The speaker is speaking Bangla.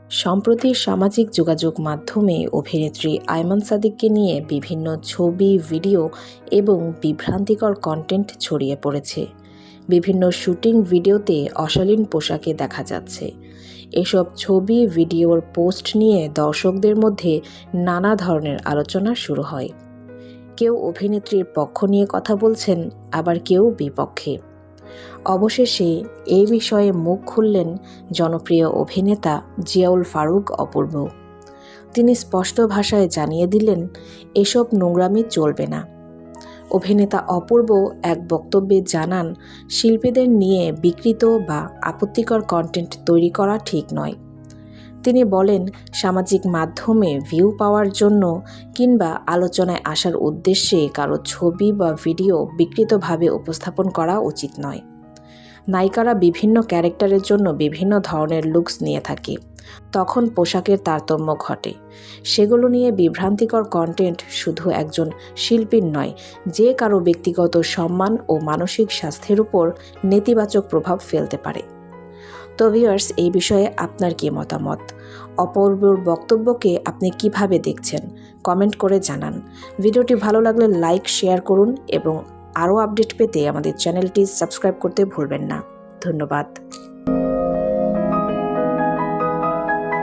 সম্প্রতি সামাজিক যোগাযোগ মাধ্যমে অভিনেত্রী আয়মান সাদিককে নিয়ে বিভিন্ন ছবি, ভিডিও এবং বিভ্রান্তিকর কন্টেন্ট ছড়িয়ে পড়েছে। বিভিন্ন শুটিং ভিডিওতে অশালীন পোশাকে দেখা যাচ্ছে। এসব ছবি, ভিডিওর পোস্ট নিয়ে দর্শকদের মধ্যে নানা ধরনের আলোচনা শুরু হয়। কেউ অভিনেত্রীর পক্ষ নিয়ে কথা বলছেন, আবার কেউ বিপক্ষে। অবশেষে এই বিষয়ে মুখ খুললেন জনপ্রিয় অভিনেতা জিয়াউল ফারুক অপূর্ব। তিনি স্পষ্ট ভাষায় জানিয়ে দিলেন, এসব নোংরামি চলবে না। অভিনেতা অপূর্ব এক বক্তব্যে জানান, শিল্পীদের নিয়ে বিকৃত বা আপত্তিকর কন্টেন্ট তৈরি করা ঠিক নয়। তিনি বলেন, সামাজিক মাধ্যমে ভিউ পাওয়ার জন্য কিংবা আলোচনায় আসার উদ্দেশ্যে কারো ছবি বা ভিডিও বিকৃতভাবে উপস্থাপন করা উচিত নয়। নায়িকারা বিভিন্ন ক্যারেক্টারের জন্য বিভিন্ন ধরনের লুকস নিয়ে থাকে, তখন পোশাকের তারতম্য ঘটে। সেগুলো নিয়ে বিভ্রান্তিকর কন্টেন্ট শুধু একজন শিল্পীর নয়, যে কারো ব্যক্তিগত সম্মান ও মানসিক স্বাস্থ্যের উপর নেতিবাচক প্রভাব ফেলতে পারে। তো ভিউয়ার্স, এই বিষয়ে আপনার কী মতামত? অপূর্বর বক্তব্যকে আপনি কিভাবে দেখছেন? কমেন্ট করে জানান। ভিডিওটি ভালো লাগলে লাইক, শেয়ার করুন এবং আরও আপডেট পেতে আমাদের চ্যানেলটি সাবস্ক্রাইব করতে ভুলবেন না। ধন্যবাদ।